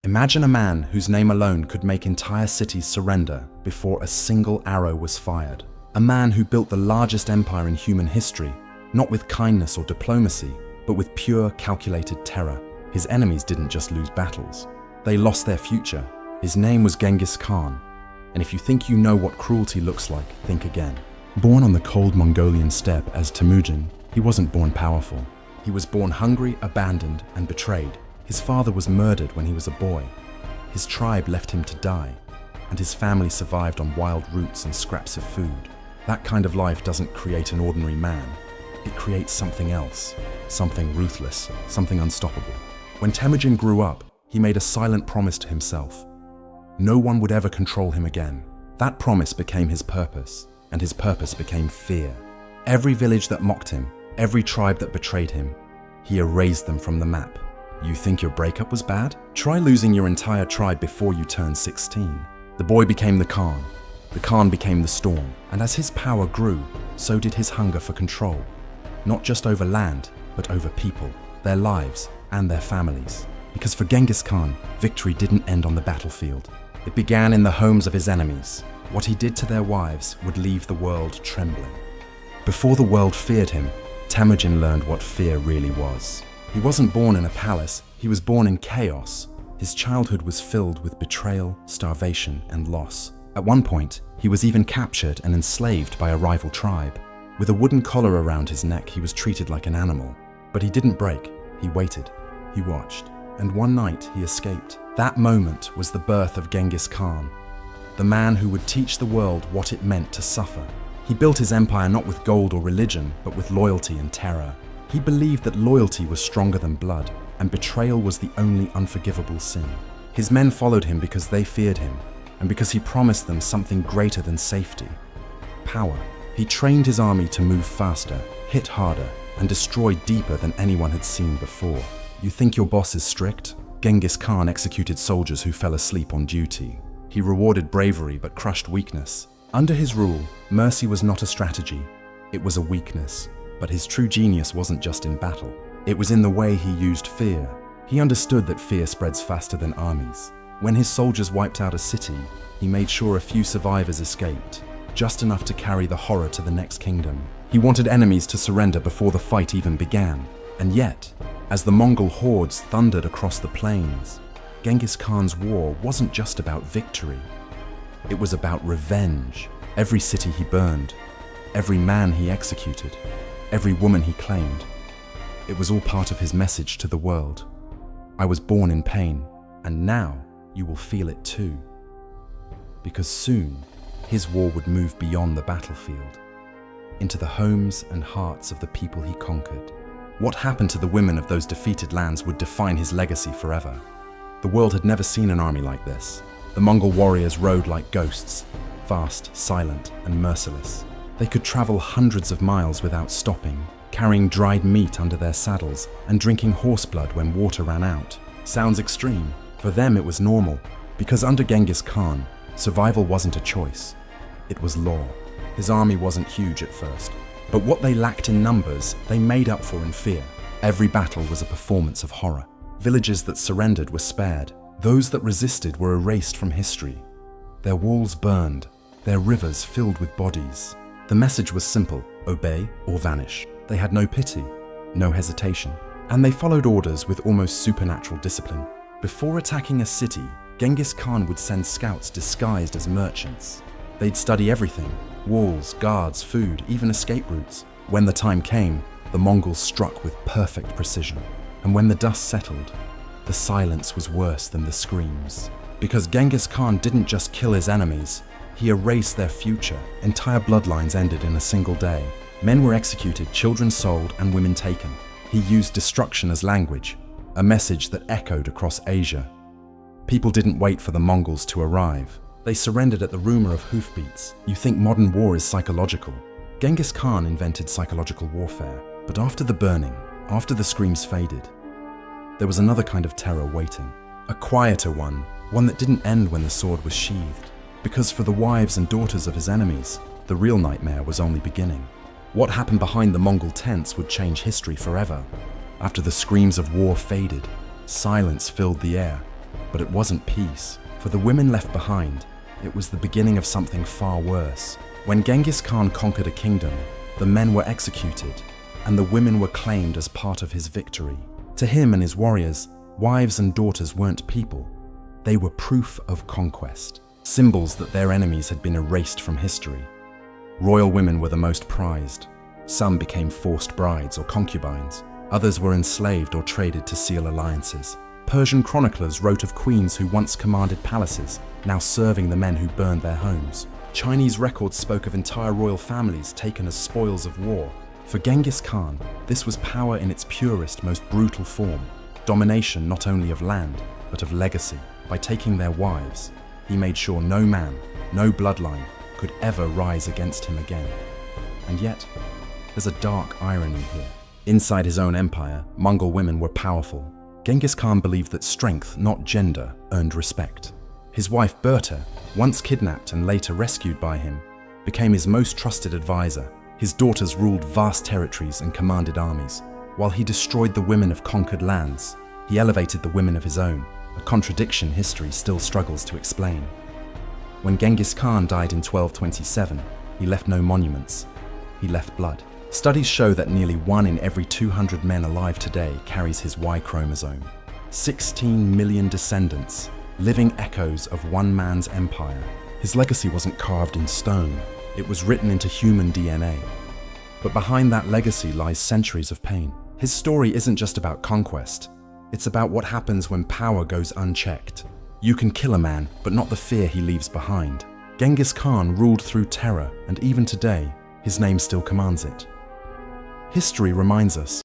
Imagine a man whose name alone could make entire cities surrender before a single arrow was fired. A man who built the largest empire in human history, not with kindness or diplomacy, but with pure, calculated terror. His enemies didn't just lose battles. They lost their future. His name was Genghis Khan. And if you think you know what cruelty looks like, think again. Born on the cold Mongolian steppe as Temujin, he wasn't born powerful. He was born hungry, abandoned, and betrayed. His father was murdered when he was a boy. His tribe left him to die, and his family survived on wild roots and scraps of food. That kind of life doesn't create an ordinary man. It creates something else, something ruthless, something unstoppable. When Temujin grew up, he made a silent promise to himself. No one would ever control him again. That promise became his purpose, and his purpose became fear. Every village that mocked him, every tribe that betrayed him, he erased them from the map. You think your breakup was bad? Try losing your entire tribe before you turn 16. The boy became the Khan became the storm, and as his power grew, so did his hunger for control. Not just over land, but over people, their lives, and their families. Because for Genghis Khan, victory didn't end on the battlefield. It began in the homes of his enemies. What he did to their wives would leave the world trembling. Before the world feared him, Temujin learned what fear really was. He wasn't born in a palace, he was born in chaos. His childhood was filled with betrayal, starvation, and loss. At one point, he was even captured and enslaved by a rival tribe. With a wooden collar around his neck, he was treated like an animal. But he didn't break, he waited, he watched. And one night, he escaped. That moment was the birth of Genghis Khan, the man who would teach the world what it meant to suffer. He built his empire not with gold or religion, but with loyalty and terror. He believed that loyalty was stronger than blood, and betrayal was the only unforgivable sin. His men followed him because they feared him, and because he promised them something greater than safety: power. He trained his army to move faster, hit harder, and destroy deeper than anyone had seen before. You think your boss is strict? Genghis Khan executed soldiers who fell asleep on duty. He rewarded bravery but crushed weakness. Under his rule, mercy was not a strategy, it was a weakness. But his true genius wasn't just in battle. It was in the way he used fear. He understood that fear spreads faster than armies. When his soldiers wiped out a city, he made sure a few survivors escaped, just enough to carry the horror to the next kingdom. He wanted enemies to surrender before the fight even began. And yet, as the Mongol hordes thundered across the plains, Genghis Khan's war wasn't just about victory. It was about revenge. Every city he burned, every man he executed, every woman he claimed. It was all part of his message to the world. I was born in pain, and now you will feel it too. Because soon, his war would move beyond the battlefield, into the homes and hearts of the people he conquered. What happened to the women of those defeated lands would define his legacy forever. The world had never seen an army like this. The Mongol warriors rode like ghosts, fast, silent, and merciless. They could travel hundreds of miles without stopping, carrying dried meat under their saddles and drinking horse blood when water ran out. Sounds extreme. For them it was normal, because under Genghis Khan, survival wasn't a choice, it was law. His army wasn't huge at first, but what they lacked in numbers, they made up for in fear. Every battle was a performance of horror. Villages that surrendered were spared. Those that resisted were erased from history. Their walls burned, their rivers filled with bodies. The message was simple: obey or vanish. They had no pity, no hesitation, and they followed orders with almost supernatural discipline. Before attacking a city, Genghis Khan would send scouts disguised as merchants. They'd study everything: walls, guards, food, even escape routes. When the time came, the Mongols struck with perfect precision. And when the dust settled, the silence was worse than the screams. Because Genghis Khan didn't just kill his enemies, he erased their future. Entire bloodlines ended in a single day. Men were executed, children sold, and women taken. He used destruction as language, a message that echoed across Asia. People didn't wait for the Mongols to arrive. They surrendered at the rumor of hoofbeats. You think modern war is psychological? Genghis Khan invented psychological warfare. But after the burning, after the screams faded, there was another kind of terror waiting. A quieter one that didn't end when the sword was sheathed. Because for the wives and daughters of his enemies, the real nightmare was only beginning. What happened behind the Mongol tents would change history forever. After the screams of war faded, silence filled the air. But it wasn't peace. For the women left behind, it was the beginning of something far worse. When Genghis Khan conquered a kingdom, the men were executed, and the women were claimed as part of his victory. To him and his warriors, wives and daughters weren't people. They were proof of conquest, symbols that their enemies had been erased from history. Royal women were the most prized. Some became forced brides or concubines. Others were enslaved or traded to seal alliances. Persian chroniclers wrote of queens who once commanded palaces, now serving the men who burned their homes. Chinese records spoke of entire royal families taken as spoils of war. For Genghis Khan, this was power in its purest, most brutal form. Domination not only of land, but of legacy. By taking their wives, he made sure no man, no bloodline, could ever rise against him again. And yet, there's a dark irony here. Inside his own empire, Mongol women were powerful. Genghis Khan believed that strength, not gender, earned respect. His wife Berta, once kidnapped and later rescued by him, became his most trusted advisor. His daughters ruled vast territories and commanded armies. While he destroyed the women of conquered lands, he elevated the women of his own, a contradiction history still struggles to explain. When Genghis Khan died in 1227, he left no monuments. He left blood. Studies show that nearly 1 in every 200 men alive today carries his Y chromosome. 16 million descendants, living echoes of one man's empire. His legacy wasn't carved in stone, it was written into human DNA. But behind that legacy lies centuries of pain. His story isn't just about conquest, it's about what happens when power goes unchecked. You can kill a man, but not the fear he leaves behind. Genghis Khan ruled through terror, and even today, his name still commands it. History reminds us,